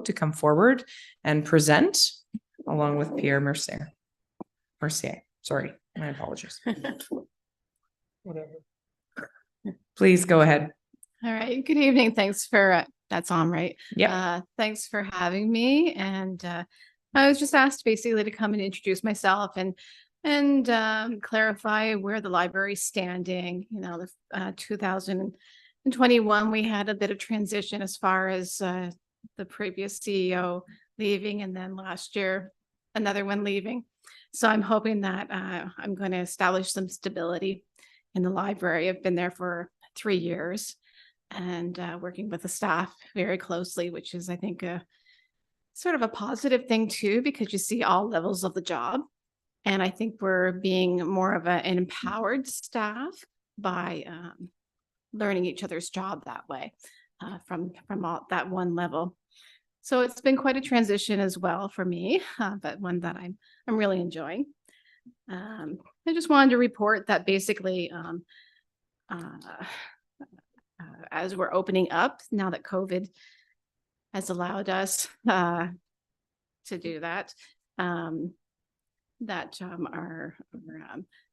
to come forward and present along with Pierre Mercier. Sorry, my apologies. Whatever. Please go ahead. All right. Good evening. Thanks for, that's on, right? Yeah. Thanks for having me. And I was just asked basically to come and introduce myself and clarify where the library's standing. You know, the 2021, we had a bit of transition as far as the previous CEO leaving, and then last year, another one leaving. So I'm hoping that I'm going to establish some stability in the library. I've been there for 3 years and working with the staff very closely, which is, I think, sort of a positive thing too, because you see all levels of the job. And I think we're being more of an empowered staff by learning each other's job that way from all, that one level. So it's been quite a transition as well for me, but one that I'm really enjoying. I just wanted to report that basically, as we're opening up now that COVID has allowed us to do that, our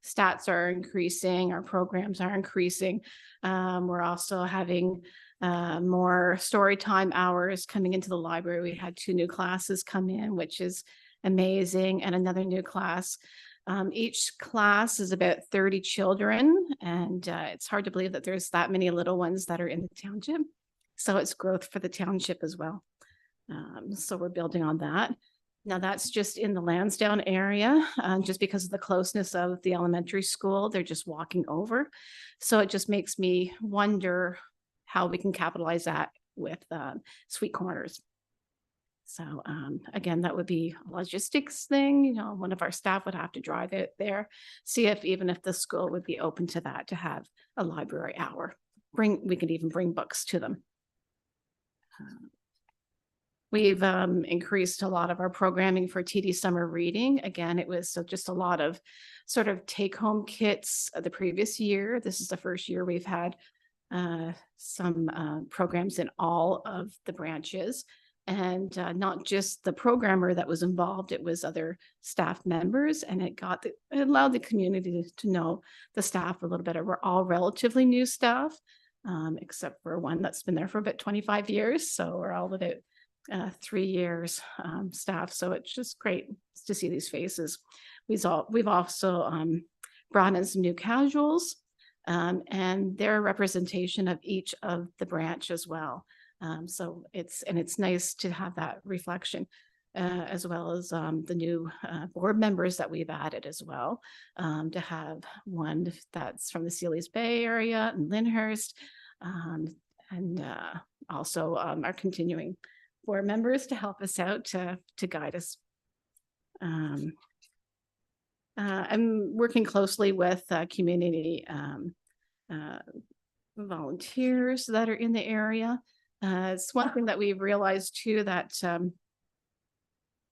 stats are increasing, our programs are increasing. We're also having more story time hours coming into the library. We had 2 new classes come in, which is amazing, and another new class. Each class is about 30 children, and it's hard to believe that there's that many little ones that are in the township. So it's growth for the township as well. So we're building on that. Now that's just in the Lansdowne area, just because of the closeness of the elementary school, they're just walking over. So it just makes me wonder how we can capitalize that with Sweet Corners. So again, that would be a logistics thing. You know, one of our staff would have to drive it there, see if even if the school would be open to that, to have a library hour. We could even bring books to them. We've increased a lot of our programming for TD Summer Reading. Again, it was just a lot of sort of take-home kits the previous year. This is the first year we've had some programs in all of the branches. And not just the programmer that was involved, it was other staff members, and it allowed the community to know the staff a little better. We're all relatively new staff, except for one that's been there for about 25 years. So we're all about 3 years staff. So it's just great to see these faces. We've also brought in some new casuals, and their representation of each of the branch as well. So it's nice to have that reflection, as well as the new board members that we've added as well, to have one that's from the Sealy's Bay area and Lyndhurst, and also our continuing board members to help us out, to guide us. I'm working closely with community volunteers that are in the area. It's one thing that we've realized too, that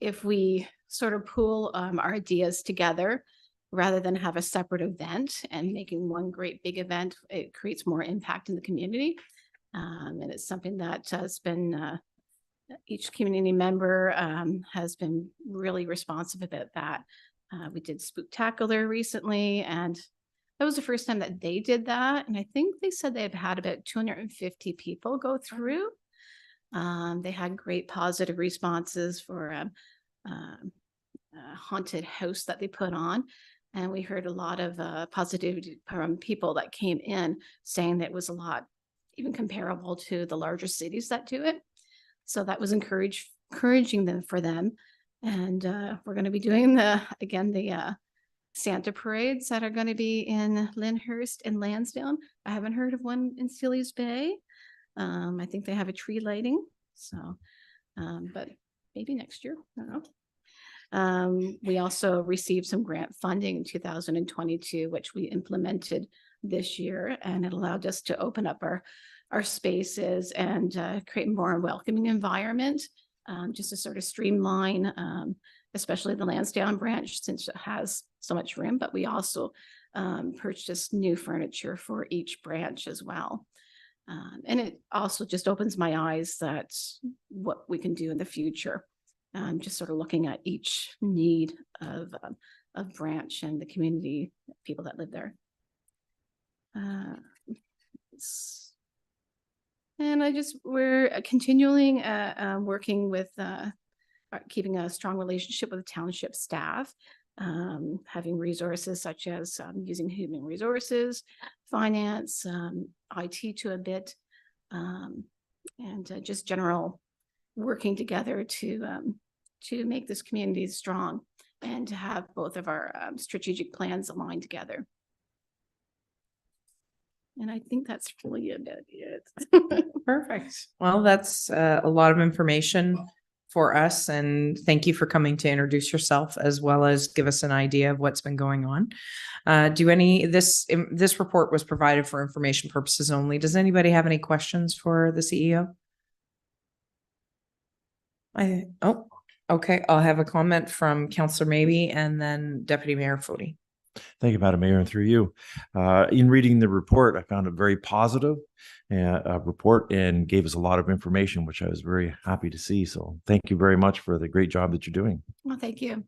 if we sort of pool our ideas together rather than have a separate event and making one great big event, it creates more impact in the community. And it's something that has been, each community member has been really responsive about that. We did Spooktacular recently, and that was the first time that they did that. And I think they said they had had about 250 people go through. They had great positive responses for a haunted house that they put on. And we heard a lot of positivity from people that came in saying that it was a lot, even comparable to the larger cities that do it. So that was encouraging them for them. And we're going to be doing the Santa parades that are going to be in Lyndhurst and Lansdowne. I haven't heard of one in Sealy's Bay. I think they have a tree lighting. So, but maybe next year, I don't know. We also received some grant funding in 2022, which we implemented this year, and it allowed us to open up our spaces and create a more welcoming environment, just to sort of streamline, especially the Lansdowne branch, since it has so much room. But we also purchased new furniture for each branch as well. And it also just opens my eyes that what we can do in the future. Just sort of looking at each need of branch and the community, people that live there. And we're continuing working with keeping a strong relationship with the township staff, having resources such as using human resources, finance, IT to a bit, and just general working together to make this community strong and to have both of our strategic plans aligned together. And I think that's really about it. Perfect. Well, that's a lot of information for us, and thank you for coming to introduce yourself as well as give us an idea of what's been going on. This report was provided for information purposes only. Does anybody have any questions for the CEO? Okay. I'll have a comment from Councillor Maybe and then Deputy Mayor Fody. Thank you, Madam Mayor, and through you. In reading the report, I found it very positive report and gave us a lot of information, which I was very happy to see. So thank you very much for the great job that you're doing. Well, thank you.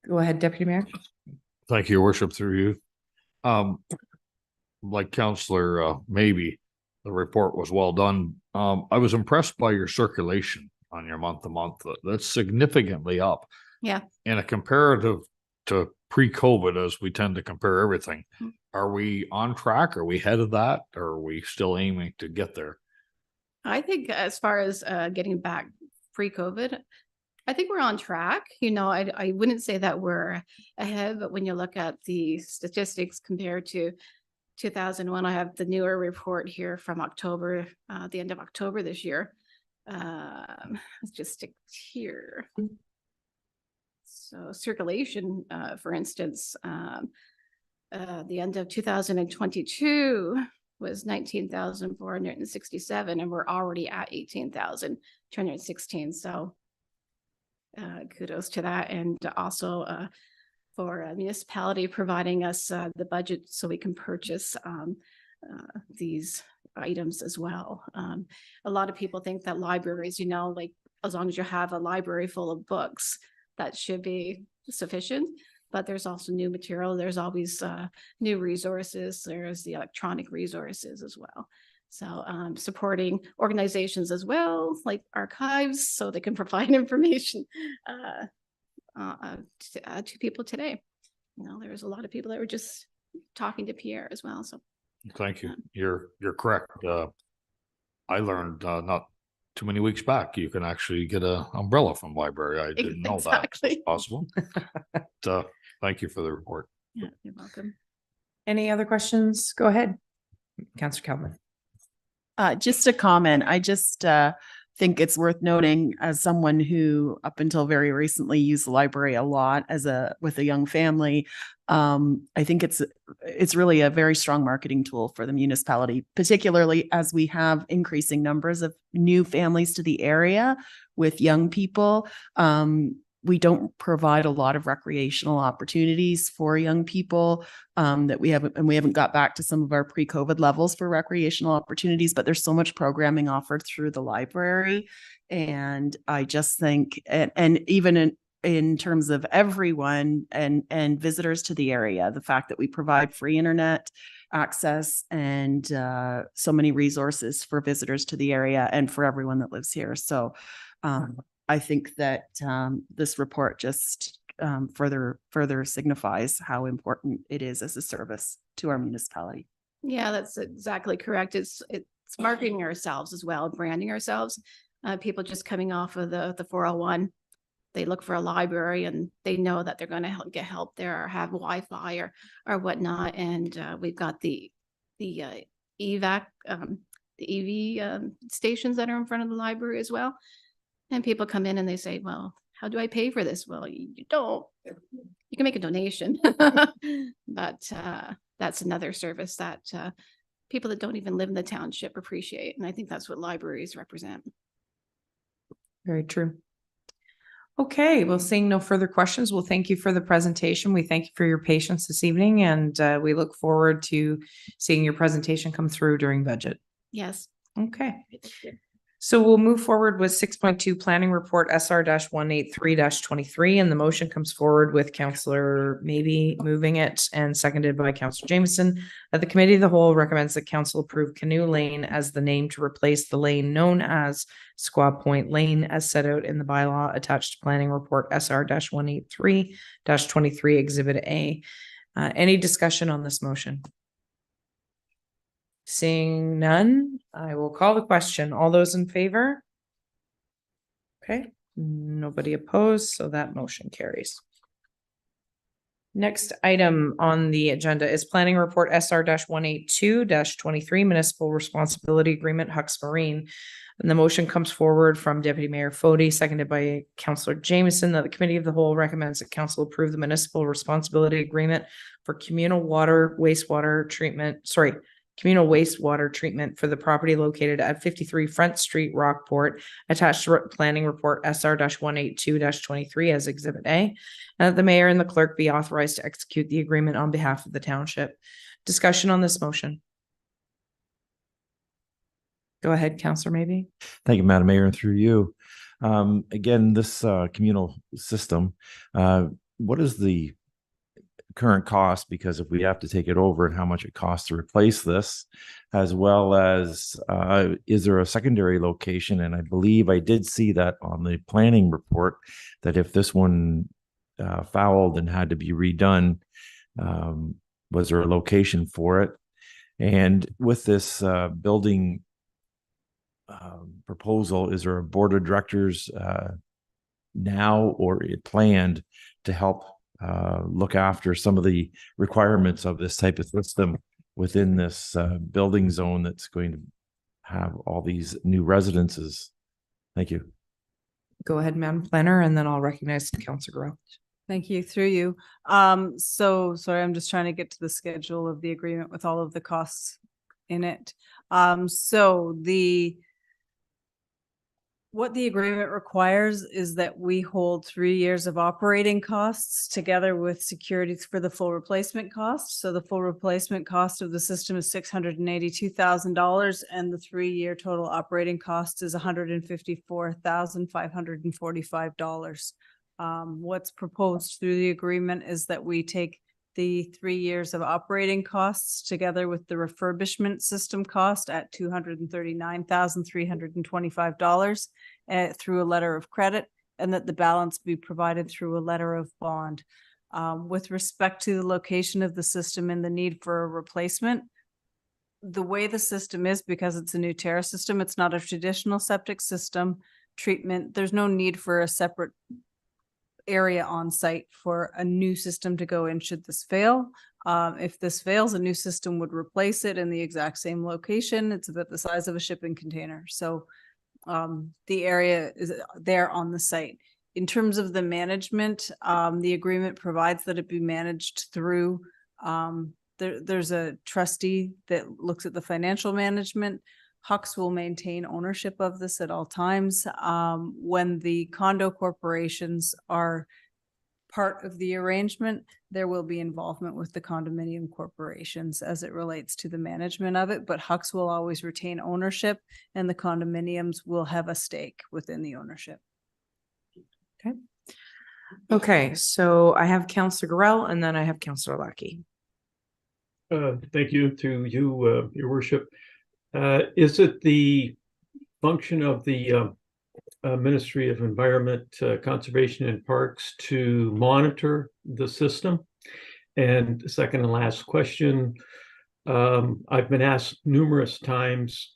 Go ahead, Deputy Mayor. Thank you, Your Worship, through you. Like Councillor Maybe, the report was well done. I was impressed by your circulation on your month-to-month. That's significantly up. Yeah. In a comparative to pre-COVID, as we tend to compare everything, are we on track? Are we ahead of that? Or are we still aiming to get there? I think as far as getting back pre-COVID, I think we're on track. You know, I wouldn't say that we're ahead, but when you look at the statistics compared to 2001, I have the newer report here from October, the end of October this year. Let's just stick here. So circulation, for instance, the end of 2022 was 19,467, and we're already at 18,216. So kudos to that. And also for a municipality providing us the budget so we can purchase these items as well. A lot of people think that libraries, you know, like as long as you have a library full of books, that should be sufficient, but there's also new material. There's always new resources. There's the electronic resources as well. So supporting organizations as well, like archives, so they can provide information to people today. You know, there's a lot of people that were just talking to Pierre as well. So thank you. You're correct. I learned not too many weeks back, you can actually get an umbrella from library. I didn't know that was possible. Thank you for the report. Yeah, you're welcome. Any other questions? Go ahead, Councillor Calvin. Just a comment. I just think it's worth noting, as someone who up until very recently used the library a lot with a young family, I think it's really a very strong marketing tool for the municipality, particularly as we have increasing numbers of new families to the area with young people. We don't provide a lot of recreational opportunities for young people that we haven't got back to some of our pre-COVID levels for recreational opportunities, but there's so much programming offered through the library. And I just think, and even in terms of everyone and visitors to the area, the fact that we provide free internet access and so many resources for visitors to the area and for everyone that lives here. So I think that this report just further signifies how important it is as a service to our municipality. Yeah, that's exactly correct. It's marketing ourselves as well, branding ourselves. People just coming off of the 401, they look for a library and they know that they're going to get help there or have Wi-Fi or whatnot. And we've got the EVAC, the EV stations that are in front of the library as well. And people come in and they say, well, how do I pay for this? Well, you don't. You can make a donation, but that's another service that people that don't even live in the township appreciate. And I think that's what libraries represent. Very true. Okay, well, seeing no further questions, well, thank you for the presentation. We thank you for your patience this evening, and we look forward to seeing your presentation come through during budget. Yes. Okay. So we'll move forward with 6.2 Planning Report SR-183-23, and the motion comes forward with Councillor Maybe moving it and seconded by Councillor Jameson. The Committee of the Whole recommends that Council approve Canoe Lane as the name to replace the lane known as Squaw Point Lane as set out in the bylaw attached to Planning Report SR-183-23 Exhibit A. Any discussion on this motion? Seeing none, I will call the question. All those in favor? Okay, nobody opposed, so that motion carries. Next item on the agenda is Planning Report SR-182-23 Municipal Responsibility Agreement, Hucks Marine. And the motion comes forward from Deputy Mayor Fody, seconded by Councillor Jameson, that the Committee of the Whole recommends that Council approve the Municipal Responsibility Agreement for communal wastewater treatment for the property located at 53 Front Street, Rockport, attached to Planning Report SR-182-23 as Exhibit A, and that the mayor and the clerk be authorized to execute the agreement on behalf of the township. Discussion on this motion. Go ahead, Councillor Maybe. Thank you, Madam Mayor, and through you. Again, this communal system, what is the current cost, because if we have to take it over, and how much it costs to replace this, as well as is there a secondary location? And I believe I did see that on the planning report, that if this one fouled and had to be redone, was there a location for it? And with this building proposal, is there a board of directors now or it planned to help look after some of the requirements of this type of system within this building zone that's going to have all these new residences? Thank you. Go ahead, Madam Planner, and then I'll recognize Councillor Grow. Thank you, through you. So sorry, I'm just trying to get to the schedule of the agreement with all of the costs in it. What the agreement requires is that we hold 3 years of operating costs together with securities for the full replacement cost. So the full replacement cost of the system is $682,000, and the 3-year total operating cost is $154,545. What's proposed through the agreement is that we take the 3 years of operating costs together with the refurbishment system cost at $239,325 through a letter of credit, and that the balance be provided through a letter of bond. With respect to the location of the system and the need for a replacement, the way the system is, because it's a new Terra system, it's not a traditional septic system treatment. There's no need for a separate area on site for a new system to go in should this fail. If this fails, a new system would replace it in the exact same location. It's about the size of a shipping container. So the area is there on the site. In terms of the management, the agreement provides that it be managed through, there's a trustee that looks at the financial management. Hucks will maintain ownership of this at all times. When the condo corporations are part of the arrangement, there will be involvement with the condominium corporations as it relates to the management of it, but Hucks will always retain ownership, and the condominiums will have a stake within the ownership. Okay, so I have Councillor Gorell, and then I have Councillor Lackey. Thank you to you, Your Worship. Is it the function of the Ministry of Environment, Conservation and Parks to monitor the system? And second and last question, I've been asked numerous times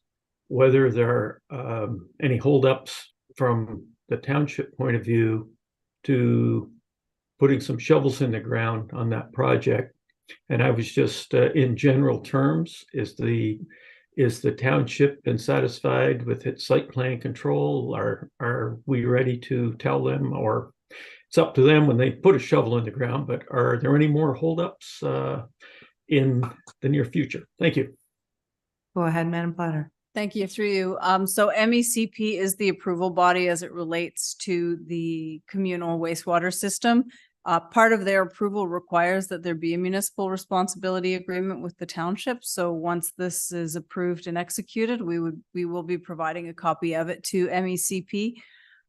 whether there are any holdups from the township point of view to putting some shovels in the ground on that project. And I was just in general terms, is the township been satisfied with its site plan control? Are we ready to tell them, or it's up to them when they put a shovel in the ground, but are there any more holdups in the near future? Thank you. Go ahead, Madam Planner. Thank you, through you. So MECP is the approval body as it relates to the communal wastewater system. Part of their approval requires that there be a municipal responsibility agreement with the township. So once this is approved and executed, we will be providing a copy of it to MECP.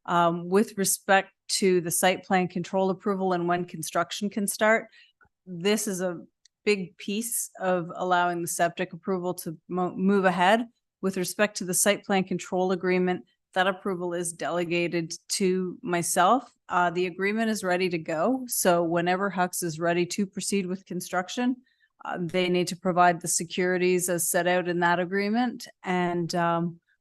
With respect to the site plan control approval and when construction can start, this is a big piece of allowing the septic approval to move ahead. With respect to the site plan control agreement, that approval is delegated to myself. The agreement is ready to go. So whenever Hucks is ready to proceed with construction, they need to provide the securities as set out in that agreement. And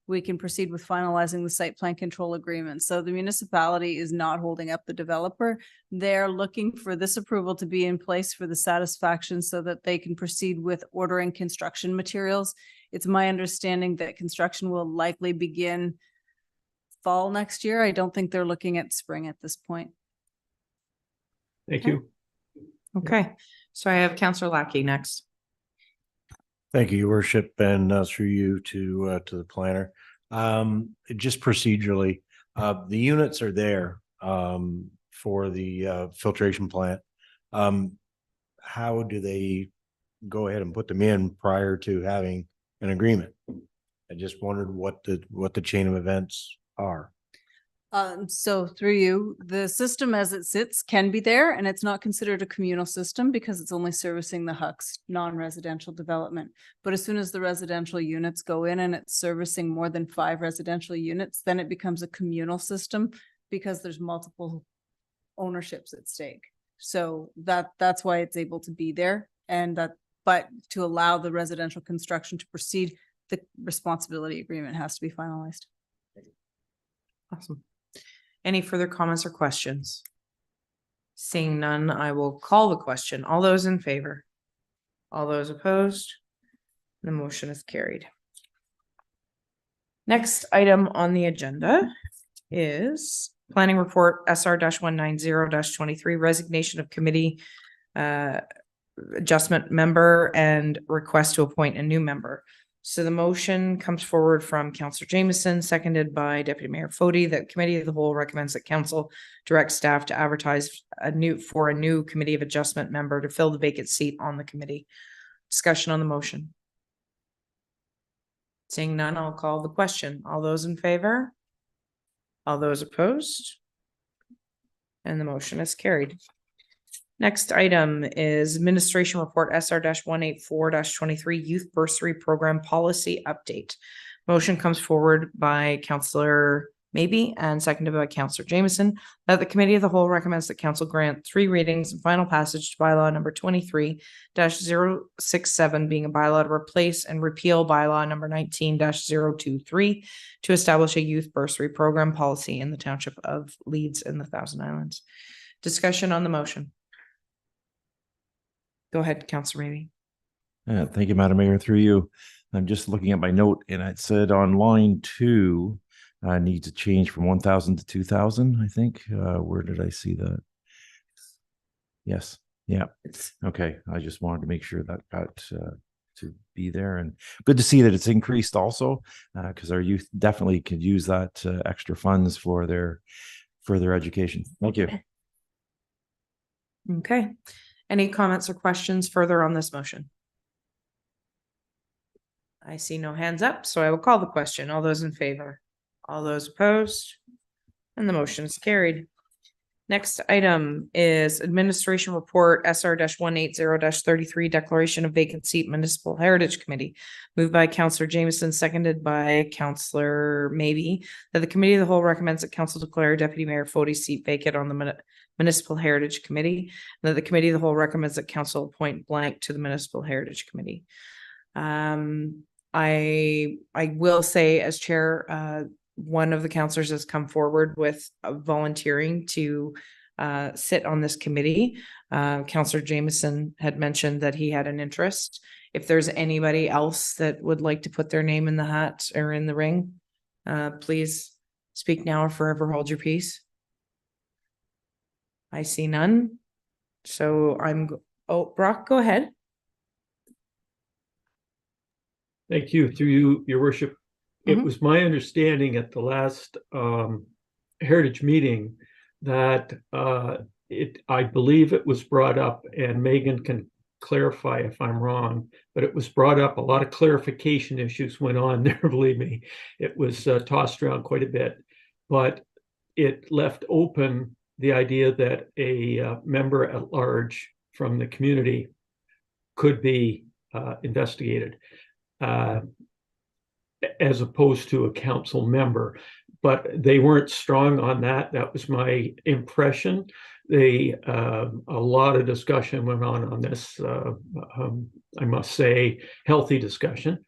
we can proceed with finalizing the site plan control agreement. So the municipality is not holding up the developer. They're looking for this approval to be in place for the satisfaction so that they can proceed with ordering construction materials. It's my understanding that construction will likely begin fall next year. I don't think they're looking at spring at this point. Thank Okay. you. Okay, so I have Counselor Lackey next. Thank you, Your Worship, and through you to the planner. Just procedurally, the units are there for the filtration plant. How do they go ahead and put them in prior to having an agreement? I just wondered what the chain of events are. So through you, the system as it sits can be there, and it's not considered a communal system because it's only servicing the Hucks non-residential development. But as soon as the residential units go in and it's servicing more than 5 residential units, then it becomes a communal system because there's multiple ownerships at stake. So that's why it's able to be there, and but to allow the residential construction to proceed, the responsibility agreement has to be finalized. Awesome. Any further comments or questions? Seeing none, I will call the question. All those in favor? All those opposed? The motion is carried. Next item on the agenda is planning report SR-190-23, resignation of committee adjustment member and request to appoint a new member. So the motion comes forward from Councillor Jameson, seconded by Deputy Mayor Fody, that Committee of the Whole recommends that Council direct staff to advertise a new Committee of Adjustment member to fill the vacant seat on the committee. Discussion on the motion. Seeing none, I'll call the question. All those in favor? All those opposed? And the motion is carried. Next item is administration report SR-184-23 Youth Bursary Program Policy Update. Motion comes forward by Councillor Maybe and seconded by Councillor Jameson that the Committee of the Whole recommends that Council grant 3 readings and final passage to bylaw number 23-067, being a bylaw to replace and repeal bylaw number 19-023 to establish a youth bursary program policy in the Township of Leeds in the Thousand Islands. Discussion on the motion. Go ahead, Councillor Maybe. Thank you, Madam Mayor, through you. I'm just looking at my note and it said on line 2, needs a change from 1,000 to 2,000, I think. Where did I see that? Yes. Yeah. Okay. I just wanted to make sure that got to be there, and good to see that it's increased also, because our youth definitely could use that extra funds for their further education. Thank you. Okay. Any comments or questions further on this motion? I see no hands up, so I will call the question. All those in favor? All those opposed? And the motion is carried. Next item is administration report SR-180-33, declaration of vacant seat Municipal Heritage Committee. Moved by Councillor Jameson, seconded by Councillor Maybe, that the Committee of the Whole recommends that Council declare Deputy Mayor Fody's seat vacant on the Municipal Heritage Committee, and that the Committee of the Whole recommends that Council appoint blank to the Municipal Heritage Committee. I will say, as chair, one of the councillors has come forward with volunteering to sit on this committee. Councillor Jameson had mentioned that he had an interest. If there's anybody else that would like to put their name in the hat or in the ring, please speak now or forever hold your peace. I see none. So Brock, go ahead. Thank you. Through you, Your Worship. it Mhm. was my understanding at the last Heritage meeting that I believe it was brought up, and Megan can clarify if I'm wrong, but it was brought up. A lot of clarification issues went on there, believe me. It was tossed around quite a bit, but it left open the idea that a member at large from the community could be investigated as opposed to a council member. But they weren't strong on that. That was my impression. A lot of discussion went on this. I must say, healthy discussion.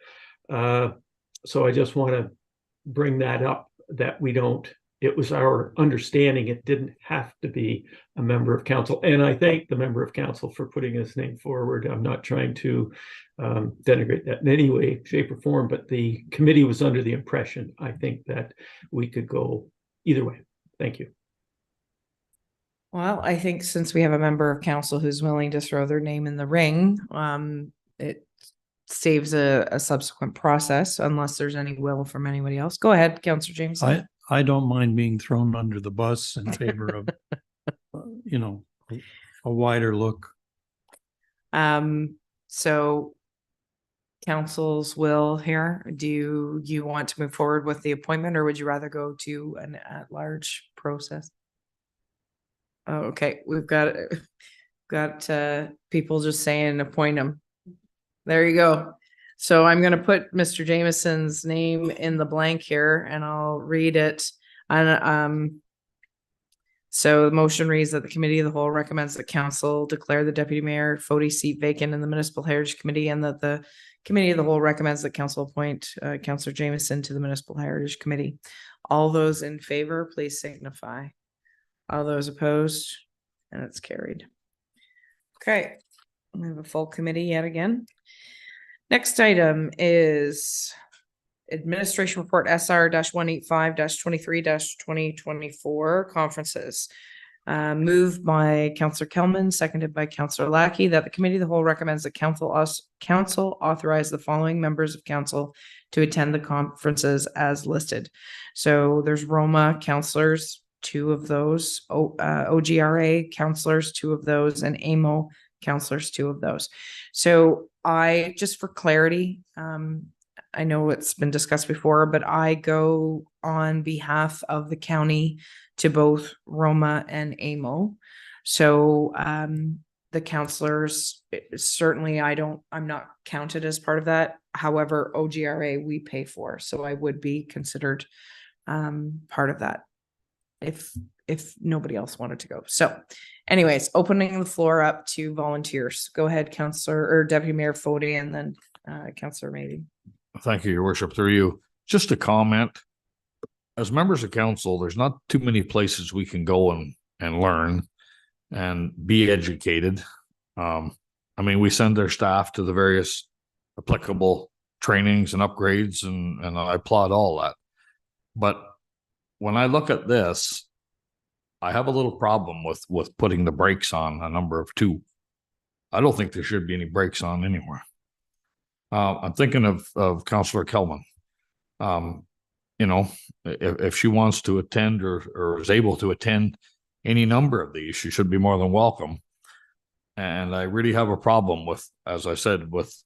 So I just want to bring that up, that we don't. It was our understanding it didn't have to be a member of council. And I thank the member of council for putting his name forward. I'm not trying to denigrate that in any way, shape, or form, but the committee was under the impression, I think, that we could go either way. Thank you. Well, I think since we have a member of council who's willing to throw their name in the ring, it saves a subsequent process unless there's any will from anybody else. Go ahead, Councillor Jameson. I don't mind being thrown under the bus in favor of, a wider look. So council's will here, do you want to move forward with the appointment, or would you rather go to an at-large process? Oh, okay, we've got people just saying appoint him. There you go. So I'm gonna put Mr. Jameson's name in the blank here and I'll read it. And so the motion reads that the committee of the whole recommends that council declare the deputy mayor Fody seat vacant in the Municipal Heritage Committee, and that the committee of the whole recommends that council appoint Councillor Jameson to the Municipal Heritage Committee. All those in favor, please signify. All those opposed, and it's carried. Okay, we have a full committee yet again. Next item is Administration Report SR-185-23-2024 conferences. Moved by Councillor Kelman, seconded by Councillor Lackey, that the committee of the whole recommends that council authorize the following members of council to attend the conferences as listed. So there's Roma councillors, 2 of those, OGRA councillors, 2 of those, and AMO councillors, 2 of those. So I, just for clarity, I know it's been discussed before, but I go on behalf of the county to both Roma and AMO. So the councillors, certainly I'm not counted as part of that. However, OGRA we pay for, so I would be considered part of that if nobody else wanted to go. So anyways, opening the floor up to volunteers. Go ahead, Councillor or Deputy Mayor Fody, and then Councillor Maybe. Thank you, Your Worship, through you. Just a comment. As members of council, there's not too many places we can go and learn and be educated. I mean, we send their staff to the various applicable trainings and upgrades, and I applaud all that. But when I look at this, I have a little problem with putting the brakes on a number of 2. I don't think there should be any brakes on anywhere. I'm thinking of Councillor Kelman. If she wants to attend or is able to attend any number of these, she should be more than welcome. And I really have a problem with, as I said, with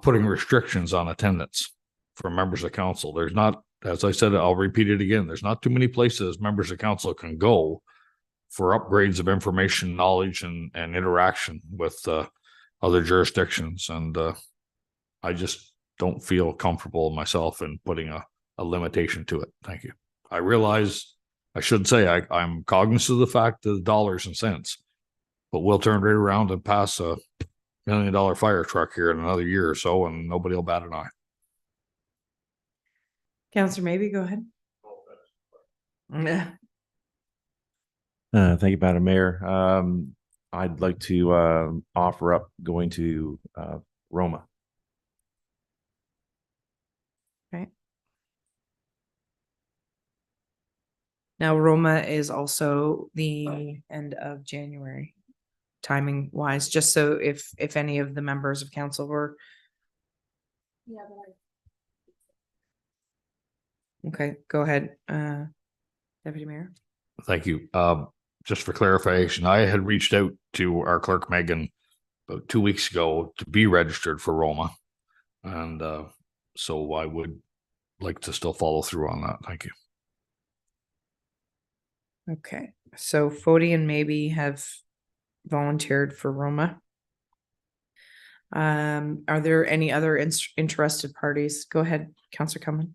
putting restrictions on attendance for members of council. There's not, as I said, I'll repeat it again, there's not too many places members of council can go for upgrades of information, knowledge, and interaction with other jurisdictions. And I just don't feel comfortable myself in putting a limitation to it. Thank you. I realize I should say I'm cognizant of the fact of the dollars and cents, but we'll turn right around and pass a $1 million fire truck here in another year or so, and nobody will bat an eye. Councillor Maybe, go ahead. Thank you, Madam Mayor. I'd like to offer up going to Roma. Okay. Now, Roma is also the end of January, timing wise, just so if any of the members of council were. Okay, go ahead, Deputy Mayor. Thank you. Just for clarification, I had reached out to our clerk Megan about 2 weeks ago to be registered for Roma. And so I would like to still follow through on that. Thank you. Okay, so Fody and maybe have volunteered for Roma. Are there any other interested parties? Go ahead, Councillor Cummin.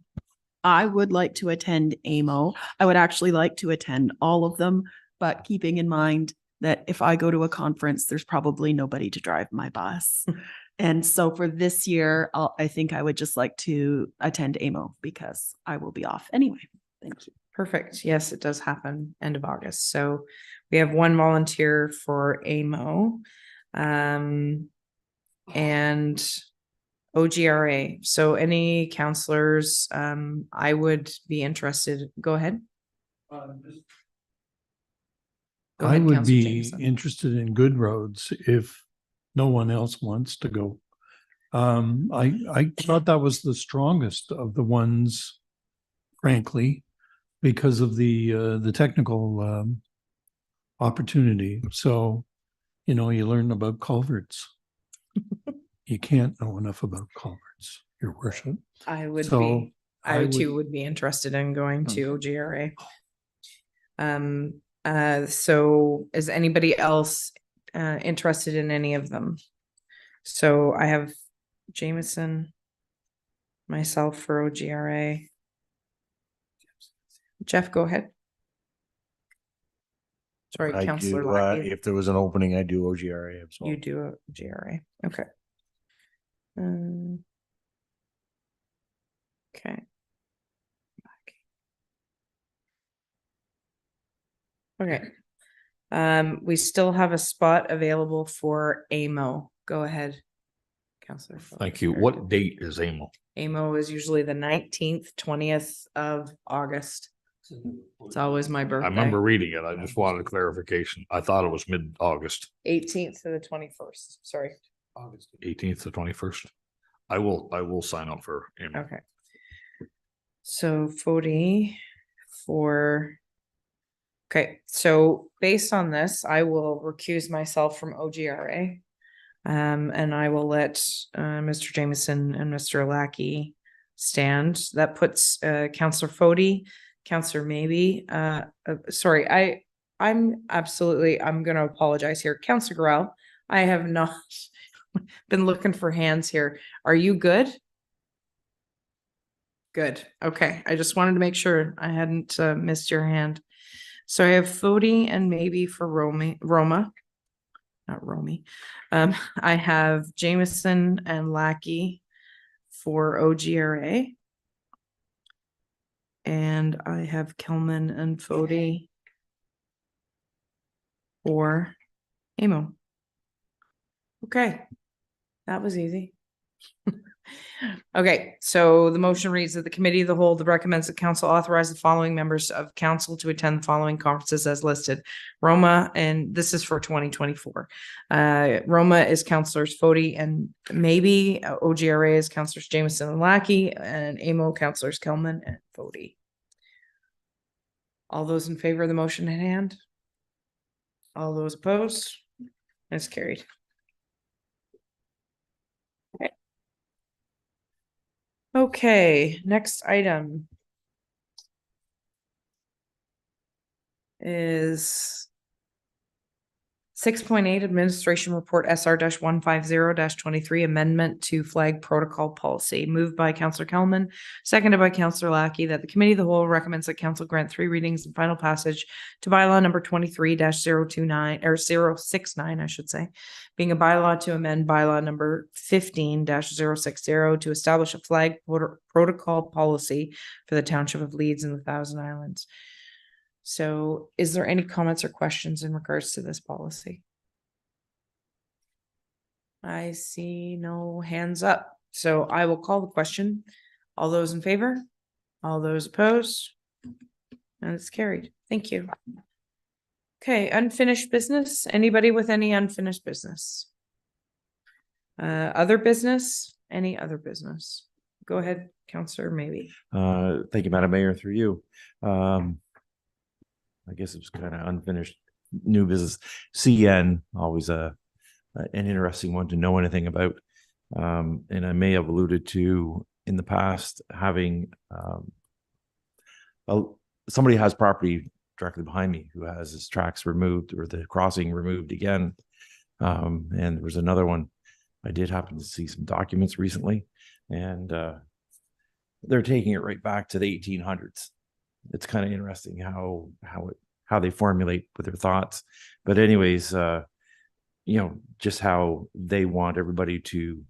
I would like to attend AMO. I would actually like to attend all of them, but keeping in mind that if I go to a conference, there's probably nobody to drive my bus. And so for this year, I think I would just like to attend AMO because I will be off anyway. Thank you. Perfect. Yes, it does happen end of August. So we have one volunteer for AMO. And OGRA. So any counselors, I would be interested. Go ahead. Go I ahead, would Councillor be Jameson. interested in Good Roads if no one else wants to go. I thought that was the strongest of the ones, frankly, because of the technical opportunity. So, you know, you learn about culverts. You can't know enough about culverts, Your Worship. I would So be, I I too would- would be interested in going to OGRA. So is anybody else interested in any of them? So I have Jameson, myself for OGRA. Jeff, go ahead. Sorry, I Councillor do, Lackey. if there was an opening, I do OGRA. as well. You do a GRA. Okay. Okay. Okay. We still have a spot available for AMO. Go ahead, Councillor. Thank you. What date is AMO? AMO is usually the 19th, 20th of August. It's always my birthday. I remember reading it. I just wanted clarification. I thought it was mid-August, 18th to the 21st. Sorry. 18th to 21st. I will sign up for AMO. Okay. So 40 for. Okay, so based on this, I will recuse myself from OGRA. And I will let Mr. Jameson and Mr. Lackey stand. That puts Councillor Fody, Councillor Maybe. Sorry, I'm gonna apologize here. Councillor Gorell, I have not been looking for hands here. Are you good? Good. Okay, I just wanted to make sure I hadn't missed your hand. So I have Fody and Maybe for Roma. Not Romy. I have Jameson and Lackey for OGRA. And I have Kelman and Fody for AMO. Okay, that was easy. Okay, so the motion reads that the committee of the whole that recommends that council authorize the following members of council to attend the following conferences as listed. Roma, and this is for 2024. Roma is councillors Fody and Maybe. OGRA is councillors Jameson and Lackey, and AMO councillors Kelman and Fody. All those in favor of the motion at hand? All those opposed? That's carried. Okay, next item is 6.8 Administration Report SR-150-23 Amendment to Flag Protocol Policy, moved by Councillor Kelman, seconded by Councillor Lackey, that the Committee of the Whole recommends that Council grant 3 readings and final passage to bylaw number 23-029 or 069, I should say, being a bylaw to amend bylaw number 15-060 to establish a flag protocol policy for the Township of Leeds and the Thousand Islands. So is there any comments or questions in regards to this policy? I see no hands up. So I will call the question. All those in favor? All those opposed? And it's carried. Thank you. Okay, unfinished business. Anybody with any unfinished business? Other business? Any other business? Go ahead, Counselor, maybe. Thank you, Madam Mayor, through you. I guess it's kind of unfinished new business. CN, always an interesting one to know anything about. And I may have alluded to in the past having somebody has property directly behind me who has his tracks removed or the crossing removed again. And there was another one. I did happen to see some documents recently, and they're taking it right back to the 1800s. It's kind of interesting how they formulate with their thoughts. But anyways, just how they want everybody to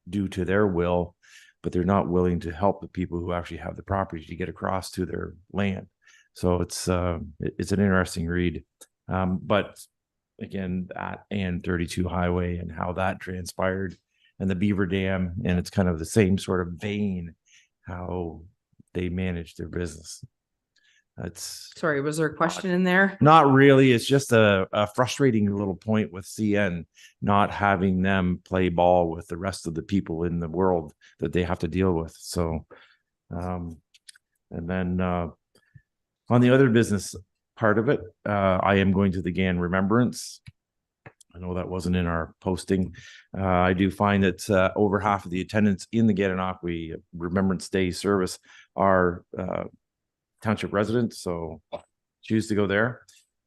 do to their will, but they're not willing to help the people who actually have the property to get across to their land. So it's an interesting read. But again, that and 32 Highway and how that transpired, and the Beaver Dam, and it's kind of the same sort of vein how they manage their business. That's Sorry, was there a question in there? not really. It's just a frustrating little point with CN not having them play ball with the rest of the people in the world that they have to deal with. So, and then on the other business part of it, I am going to the GAN Remembrance. I know that wasn't in our posting. I do find that over half of the attendants in the Gananoque Remembrance Day service are township residents, so choose to go there.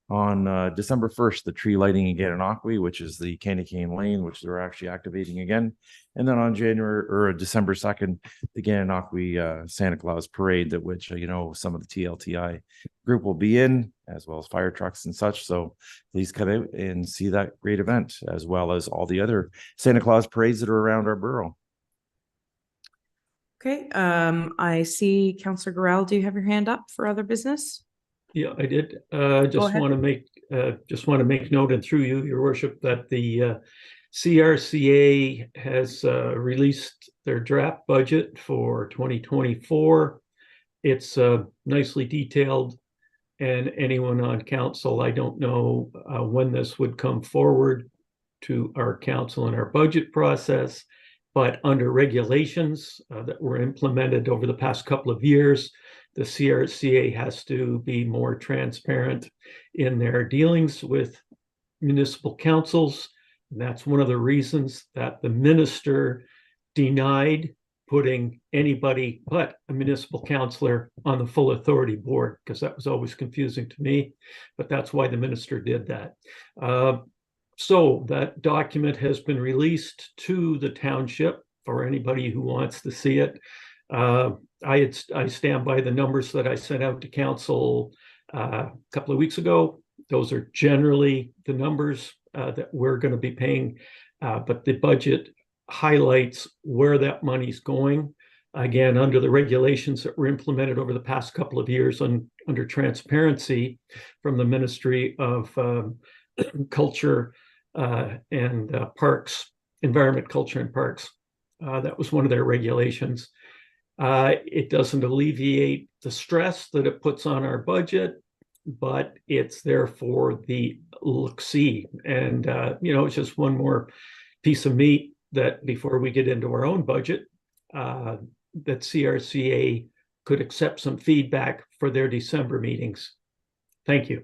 On December 1st, the tree lighting in Gananoque, which is the Candy Cane Lane, which they're actually activating again. And then on December 2nd, the Gananoque Santa Claus Parade, that which some of the TLTI group will be in, as well as fire trucks and such. So please come out and see that great event, as well as all the other Santa Claus parades that are around our borough. Okay, I see Counselor Gorell. Do you have your hand up for other business? Yeah, I did. ahead. Just want to make note, and through you, Your Worship, that the CRCA has released their draft budget for 2024. It's nicely detailed, and anyone on council, I don't know when this would come forward to our council and our budget process, but under regulations that were implemented over the past couple of years, the CRCA has to be more transparent in their dealings with municipal councils. And that's one of the reasons that the minister denied putting anybody but a municipal councillor on the full authority board, because that was always confusing to me, but that's why the minister did that. So that document has been released to the township for anybody who wants to see it. I stand by the numbers that I sent out to council a couple of weeks ago. Those are generally the numbers that we're going to be paying, but the budget highlights where that money's going. Again, under the regulations that were implemented over the past couple of years under transparency from the Ministry of Culture and Parks, Environment, Culture and Parks. That was one of their regulations. It doesn't alleviate the stress that it puts on our budget, but it's there for the look-see. And, it's just one more piece of meat that before we get into our own budget, that CRCA could accept some feedback for their December meetings. Thank you.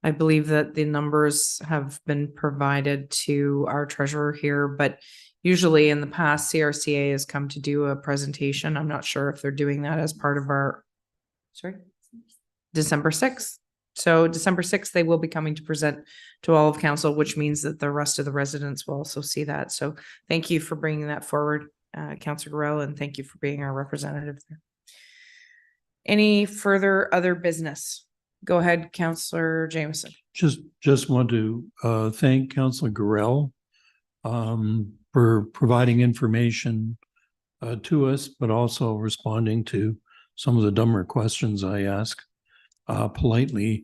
I believe that the numbers have been provided to our treasurer here, but usually in the past, CRCA has come to do a presentation. I'm not sure if they're doing that as part of our, December 6th. So December 6th, they will be coming to present to all of council, which means that the rest of the residents will also see that. So thank you for bringing that forward, Councillor Gorell, and thank you for being our representative there. Any further other business? Go ahead, Councillor Jameson. Just want to thank Councillor Gorell for providing information to us, but also responding to some of the dumber questions I ask politely.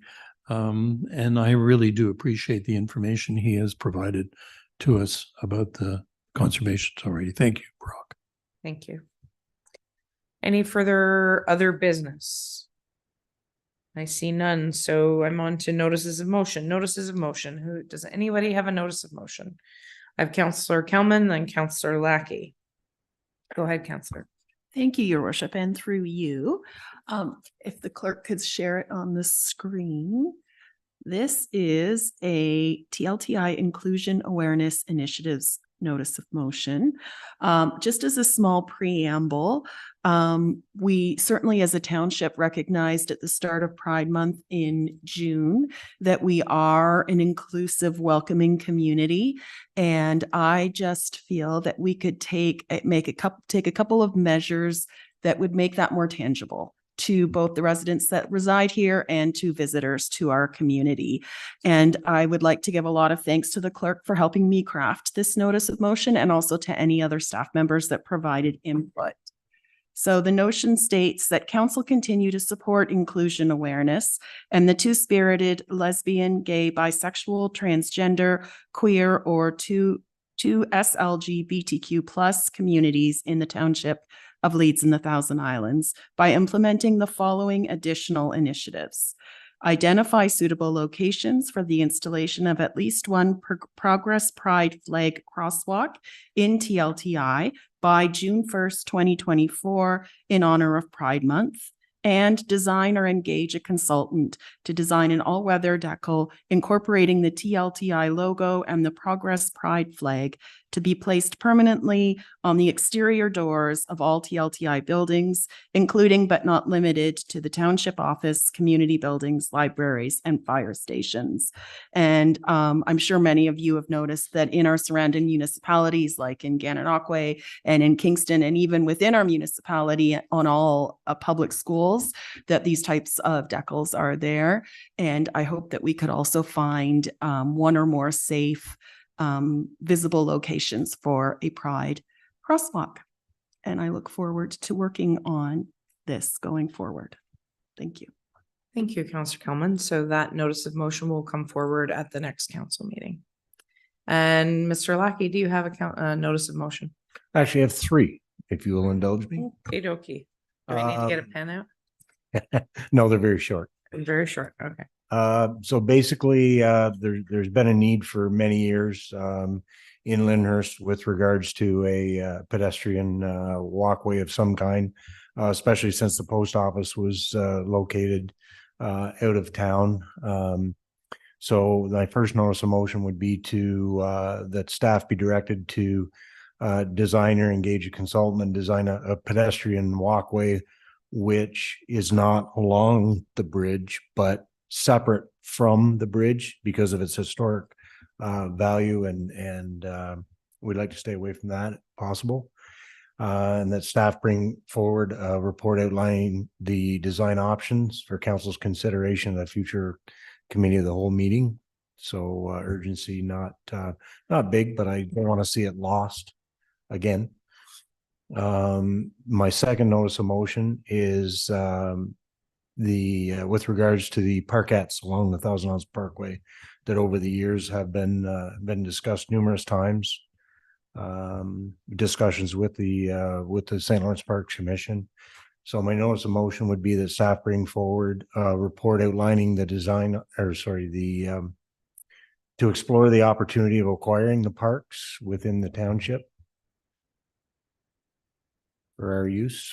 And I really do appreciate the information he has provided to us about the conservation authority. Thank you, Brock. Thank you. Any further other business? I see none, so I'm on to notices of motion. Notices of motion. Does anybody have a notice of motion? I have Councillor Kelman, then Councillor Lackey. Go ahead, Counselor. Thank you, Your Worship, and through you. If the clerk could share it on the screen. This is a TLTI Inclusion Awareness Initiatives Notice of Motion. Just as a small preamble, we certainly as a township recognized at the start of Pride Month in June that we are an inclusive, welcoming community. And I just feel that we could take a couple of measures that would make that more tangible to both the residents that reside here and to visitors to our community. And I would like to give a lot of thanks to the clerk for helping me craft this notice of motion and also to any other staff members that provided input. So the notion states that council continue to support inclusion awareness and the two-spirited lesbian, gay, bisexual, transgender, queer, or two SLGBTQ plus communities in the township of Leeds and the Thousand Islands by implementing the following additional initiatives. Identify suitable locations for the installation of at least one Progress Pride flag crosswalk in TLTI by June 1st, 2024 in honor of Pride Month. And design or engage a consultant to design an all-weather decal incorporating the TLTI logo and the Progress Pride flag to be placed permanently on the exterior doors of all TLTI buildings, including but not limited to the township office, community buildings, libraries, and fire stations. And I'm sure many of you have noticed that in our surrounding municipalities, like in Gananoque and in Kingston, and even within our municipality on all public schools, that these types of decals are there. And I hope that we could also find one or more safe visible locations for a Pride crosswalk. And I look forward to working on this going forward. Thank you. Thank you, Councillor Kelman. So that notice of motion will come forward at the next council meeting. And Mr. Lackey, do you have a notice of motion? Actually, I have three, if you will indulge me. Okay, dokie. Do we need to get a pen out? No, they're very short. Very short. Okay. So basically, there's been a need for many years in Lyndhurst with regards to a pedestrian walkway of some kind, especially since the post office was located out of town. So my first notice of motion would be to that staff be directed to design or engage a consultant and design a pedestrian walkway which is not along the bridge, but separate from the bridge because of its historic value, and we'd like to stay away from that if possible. And that staff bring forward a report outlining the design options for council's consideration at a future committee of the whole meeting. So urgency not big, but I don't want to see it lost again. My second notice of motion is with regards to the parkettes along the Thousand Islands Parkway that over the years have been discussed numerous times. Discussions with the St. Lawrence Parks Commission. So my notice of motion would be that staff bring forward a report outlining the design, to explore the opportunity of acquiring the parks within the township for our use.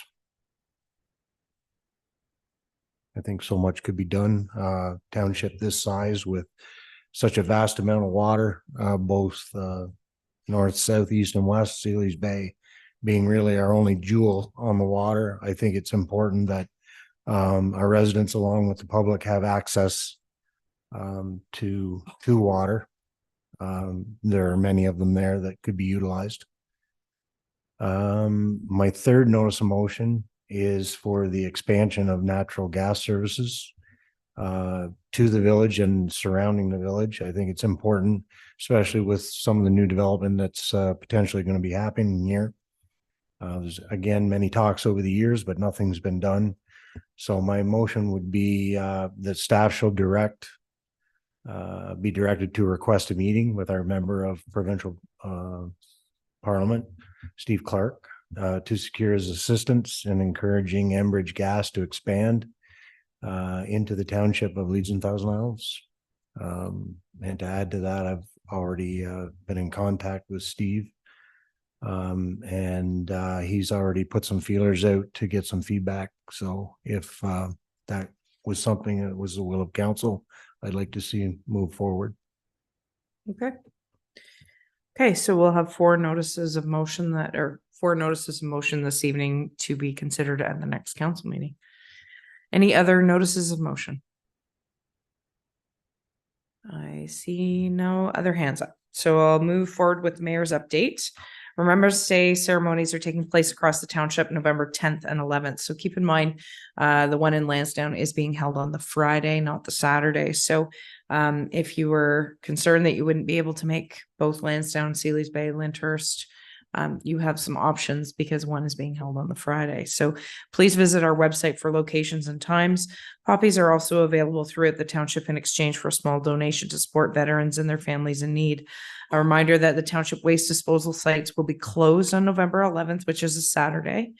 I think so much could be done. Township this size with such a vast amount of water, both north, south, east, and west, Sealy's Bay being really our only jewel on the water. I think it's important that our residents, along with the public, have access to water. There are many of them there that could be utilized. My third notice of motion is for the expansion of natural gas services to the village and surrounding the village. I think it's important, especially with some of the new development that's potentially going to be happening here. There's again many talks over the years, but nothing's been done. So my motion would be that staff shall be directed to request a meeting with our member of provincial parliament, Steve Clark, to secure his assistance in encouraging Enbridge Gas to expand into the township of Leeds and Thousand Islands. And to add to that, I've already been in contact with Steve He's already put some feelers out to get some feedback. So if that was something that was the will of council, I'd like to see him move forward. Okay. Okay, so we'll have four notices of motion this evening to be considered at the next council meeting. Any other notices of motion? I see no other hands up. So I'll move forward with the mayor's update. Remembrance Day ceremonies are taking place across the township November 10th and 11th. So keep in mind, the one in Lansdowne is being held on the Friday, not the Saturday. So if you were concerned that you wouldn't be able to make both Lansdowne, Sealy's Bay, Lyndhurst, you have some options because one is being held on the Friday. So please visit our website for locations and times. Copies are also available throughout the township in exchange for a small donation to support veterans and their families in need. A reminder that the township waste disposal sites will be closed on November 11th, which is a Saturday,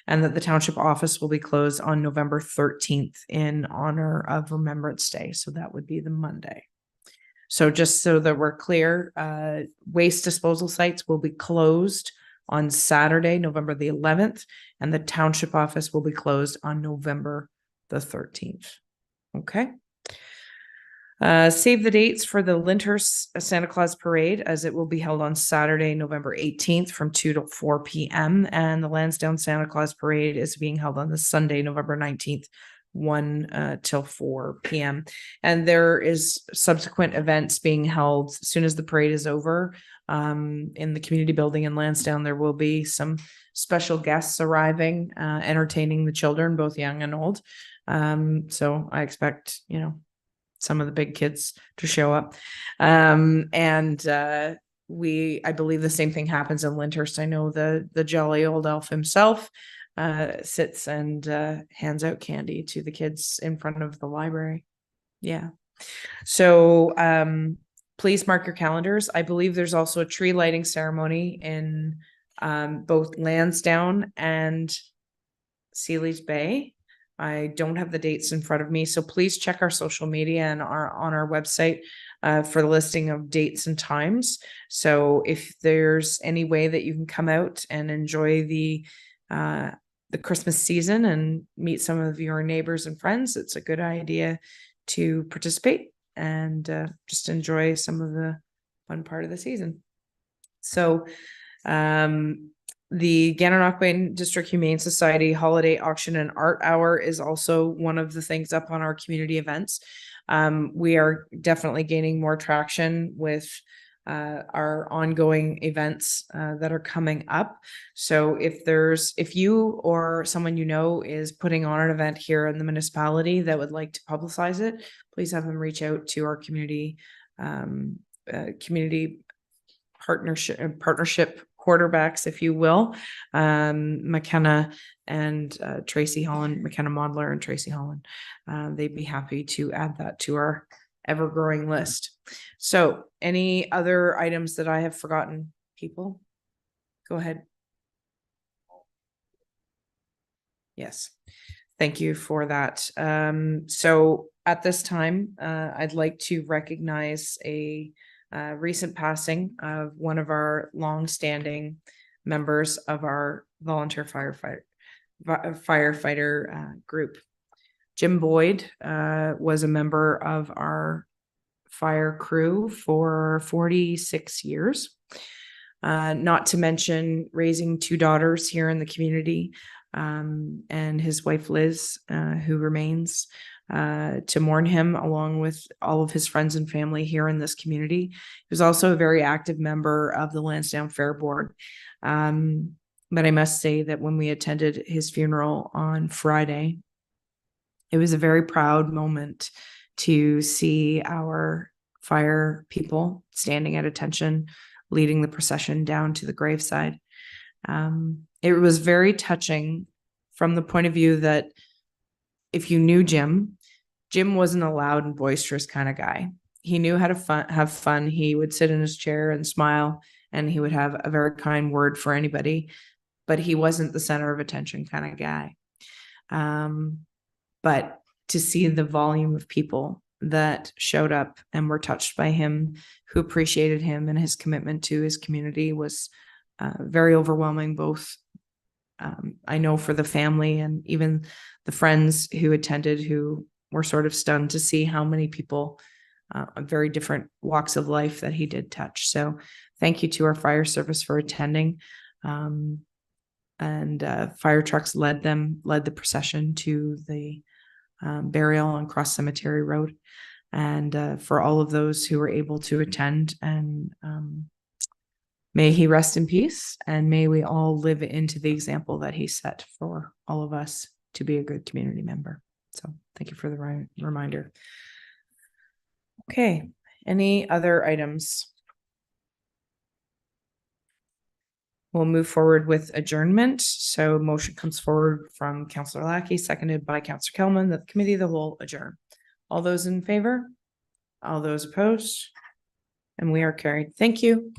and that the township office will be closed on November 13th in honor of Remembrance Day. So that would be the Monday. So just so that we're clear, waste disposal sites will be closed on Saturday, November the 11th, and the township office will be closed on November the 13th. Okay. Save the dates for the Lyndhurst Santa Claus Parade, as it will be held on Saturday, November 18th from 2 to 4 p.m. And the Lansdowne Santa Claus Parade is being held on the Sunday, November 19th, 1 till 4 p.m. And there is subsequent events being held as soon as the parade is over. In the community building in Lansdowne, there will be some special guests arriving, entertaining the children, both young and old. So I expect, some of the big kids to show up. I believe the same thing happens in Lyndhurst. I know the jolly old elf himself sits and hands out candy to the kids in front of the library. Yeah. So please mark your calendars. I believe there's also a tree lighting ceremony in both Lansdowne and Sealy's Bay. I don't have the dates in front of me, so please check our social media and on our website for the listing of dates and times. So if there's any way that you can come out and enjoy the Christmas season and meet some of your neighbors and friends, it's a good idea to participate and just enjoy some of the fun part of the season. So the Gananoque District Humane Society Holiday Auction and Art Hour is also one of the things up on our community events. We are definitely gaining more traction with our ongoing events that are coming up. So if you or someone is putting on an event here in the municipality that would like to publicize it, please have them reach out to our community partnership quarterbacks, if you will, McKenna and Tracy Holland, McKenna Modler and Tracy Holland. They'd be happy to add that to our ever-growing list. So any other items that I have forgotten, people? Go ahead. Yes. Thank you for that. So at this time, I'd like to recognize a recent passing of one of our long-standing members of our volunteer firefighter group. Jim Boyd was a member of our fire crew for 46 years, not to mention raising two daughters here in the community, and his wife Liz, who remains, to mourn him along with all of his friends and family here in this community. He was also a very active member of the Lansdowne Fair Board. But I must say that when we attended his funeral on Friday, it was a very proud moment to see our fire people standing at attention, leading the procession down to the graveside. It was very touching from the point of view that if you knew Jim wasn't a loud and boisterous kind of guy. He knew how to have fun. He would sit in his chair and smile, and he would have a very kind word for anybody, but he wasn't the center of attention kind of guy. But to see the volume of people that showed up and were touched by him, who appreciated him and his commitment to his community, was very overwhelming, both I know for the family and even the friends who attended, who were sort of stunned to see how many people of very different walks of life that he did touch. So thank you to our fire service for attending. Fire trucks led the procession to the burial on Cross Cemetery Road. And for all of those who were able to attend, and may he rest in peace, and may we all live into the example that he set for all of us to be a good community member. So thank you for the reminder. Okay, any other items? We'll move forward with adjournment. So motion comes forward from Councillor Lackey, seconded by Councillor Kelman, that the committee of the whole adjourn. All those in favor? All those opposed? And we are carried. Thank you.